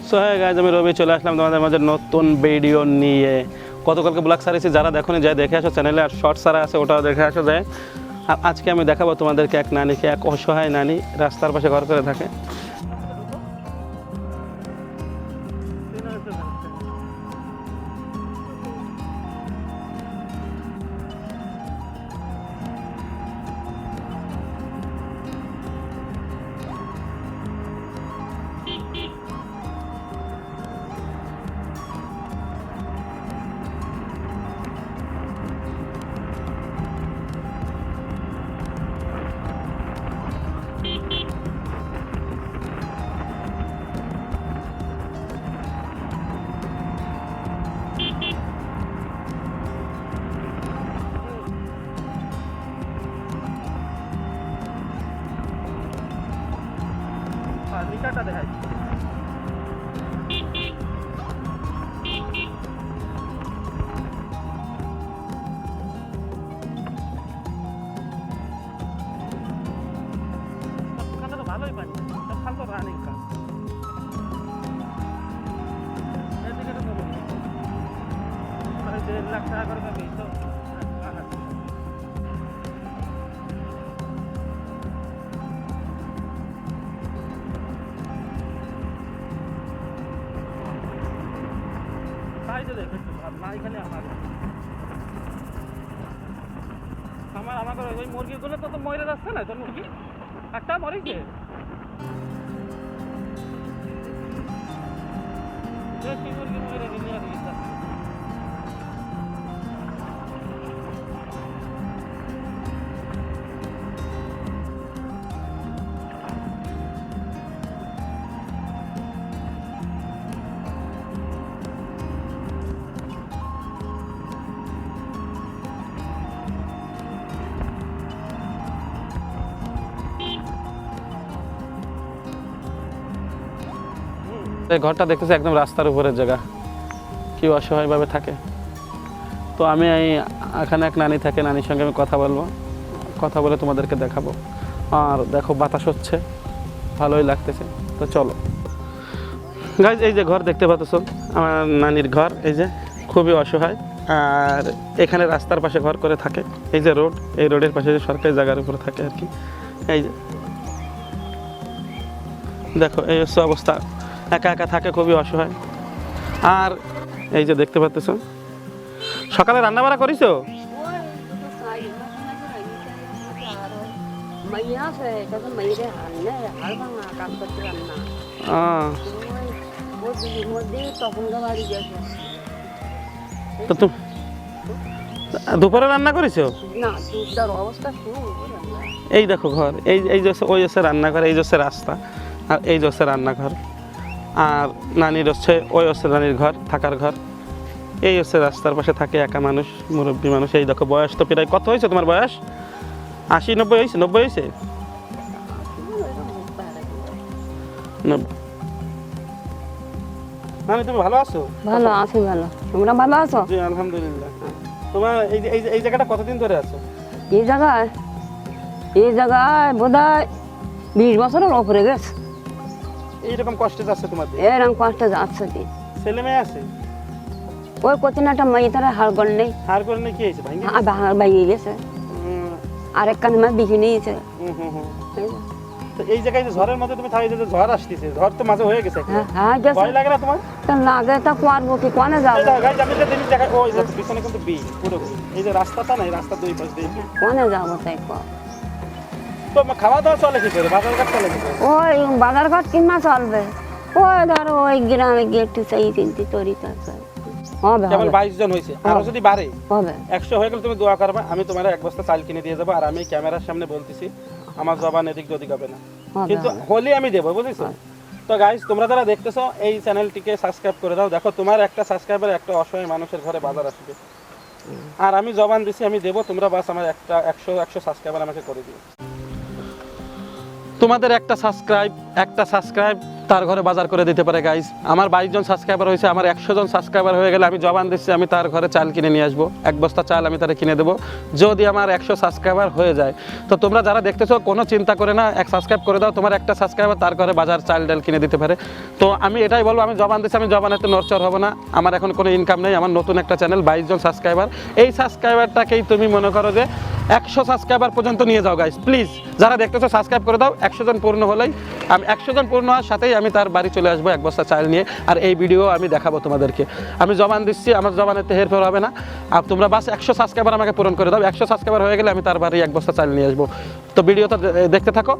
So হ্যাঁ guys, আমি রবি চলে আসলাম তোমাদের মাঝে নতুন ভিডিও নিয়ে। গতকালকে ব্লগ সারিয়েছি, যারা দেখোনি যায় দেখে আসো চ্যানেলে, আর শর্ট সারা আছে ওটাও দেখে আসো যায়। আর আজকে আমি দেখাবো তোমাদেরকে এক নারীকে, এক অসহায় নারী রাস্তার পাশে ঘর করে থাকে। মিটারটা দেখাই। ভালোই পানি, সব খাল তো রানিং কাজ। এদিকে তো 1.5 লাখ টাকা করে পাবি তো। আমাকে ওই মুরগিগুলো তো মরে যাচ্ছে না, তোর মুরগি একটা মরেছে। মুরগি মরে নিয়ে দিয়েছে। এই ঘরটা দেখতেছি একদম রাস্তার উপরের জায়গা, কি অসহায়ভাবে থাকে। তো আমি এখানে এক নানি থাকে, নানির সঙ্গে আমি কথা বলবো, কথা বলে তোমাদেরকে দেখাবো। আর দেখো বাতাস হচ্ছে, ভালোই লাগতেছে। তো চলো গাইজ, এই যে ঘর দেখতে পাচ্ছ আমার নানির ঘর, এই যে খুবই অসহায়। আর এখানে রাস্তার পাশে ঘর করে থাকে। এই যে রোড, এই রোডের পাশে যে সরকারি জায়গার উপরে থাকে আর কি। এই যে দেখো এই হচ্ছে অবস্থা, একা একা থাকে, খুবই অসহায়। আর এই যে দেখতে পাচ্ছ, সকালে রান্না বান্না করিছো? দুপুরে রান্না করেছো? এই দেখো ঘর, এই যে ওই হচ্ছে রান্নাঘর, এই যে হচ্ছে রাস্তা, আর এই যে হচ্ছে রান্নাঘর। আর নানির হচ্ছে ওই হচ্ছে নানির ঘর, থাকার ঘর। এই হচ্ছে রাস্তার পাশে থাকে একা মানুষ, মুরব্বী মানুষ। এই দেখো বয়স তো প্রায় কত হয়েছে তোমার বয়স? 80-90 হয়েছে? 90 হয়েছে? নানি তুমি ভালো আছো? ভালো আছি। ভালো, তোমরা ভালো আছো? জি আলহামদুলিল্লাহ। তোমার এই জায়গাটা কতদিন ধরে আছো? এই জায়গায় বোধহয় 20 বছরের উপরে গেছে। এইরকম কষ্টে যাচ্ছে তোমাদের? এরকম কষ্ট যাচ্ছে। ছেলে মেয়ে আছে? ওই কোচিন একটা মেয়ে তারা হাড় গড় নেই। হাড় গড় নেই? কি হয়েছে? ভাঙিয়ে গেছে। আরেক কানে মাছ দেখে নিয়েছে। তো এই জায়গায় যে ঝড়ের মধ্যে তুমি থাকি, যে ঝড় আসতেছে, ঝড় তো মাঝে হয়ে গেছে, ভয় লাগে না তোমার? লাগে তো করবো কি, কোনে যাবো? আমি যে জিনিস দেখা, ওই যে পিছনে কিন্তু বি পুরো, এই যে রাস্তাটা নাই, রাস্তা দুই পাশ দিয়ে কোনে যাবো তাই? তো খাওয়া দাওয়া চলে কি করে? বাজারঘাট চলে কি করে? ওই বাজারঘাট কিনা চলবে, ওই ধরো ওই গ্রামে গিয়ে একটু চাই চিন্তি তরি হবে। কেবল 22 জন হয়েছে, আরো যদি বাড়ে হবে 100 হয়ে গেলে তুমি দোয়া করবে, আমি তোমার এক বস্তা চাল কিনে দিয়ে যাবো। আর আমি ক্যামেরার সামনে বলতেছি, আমার জবান এদিক ওদিক হবে না, কিন্তু হলে আমি দেবো, বুঝেছো? তো গাইজ, তোমরা যারা দেখতেছো এই চ্যানেলটিকে সাবস্ক্রাইব করে দাও। দেখো তোমার একটা সাবস্ক্রাইবার একটা অসহায় মানুষের ঘরে বাজার আসবে। আর আমি জবান দিছি, আমি দেবো। তোমরা বাস আমার একটা 100 সাবস্ক্রাইবার আমাকে করে দিও। তোমাদের একটা সাবস্ক্রাইব তার ঘরে বাজার করে দিতে পারে গাইজ। আমার 22 জন সাবস্ক্রাইবার হয়েছে, আমার 100 জন সাবস্ক্রাইবার হয়ে গেলে আমি জবান দিচ্ছি আমি তার ঘরে চাল কিনে নিয়ে আসবো, 1 বস্তা চাল আমি তারে কিনে দেবো যদি আমার 100 সাবস্ক্রাইবার হয়ে যায়। তো তোমরা যারা দেখতেছো কোনো চিন্তা করে না, এক সাবস্ক্রাইব করে দাও, তোমার একটা সাবস্ক্রাইবার তার ঘরে বাজার চাল ডাল কিনে দিতে পারে। তো আমি এটাই বলবো, আমি জবান দিচ্ছি, আমি জবানেতে নড়চড় হবো না। আমার এখন কোনো ইনকাম নেই, আমার নতুন একটা চ্যানেল, 22 জন সাবস্ক্রাইবার। এই সাবস্ক্রাইবারটাকেই তুমি মনে করো যে 100 সাবস্ক্রাইবার পর্যন্ত নিয়ে যাও গাইস, প্লিজ যারা দেখতেছো সাবস্ক্রাইব করে দাও। 100 জন পূর্ণ হলেই আমি 100 জন পূর্ণ হওয়ার সাথেই আমি তার বাড়ি চলে আসবো 1 বস্তা চাল নিয়ে, আর এই ভিডিও আমি দেখাবো তোমাদেরকে। আমি জবান দিচ্ছি, আমার জবানেতে হেরফের হবে না। আর তোমরা বাস 100 সাবস্ক্রাইবার আমাকে পূরণ করে দাও, 100 সাবস্ক্রাইবার হয়ে গেলে আমি তার বাড়ি 1 বস্তা চাল নিয়ে আসবো। তো ভিডিওটা দেখতে থাকো।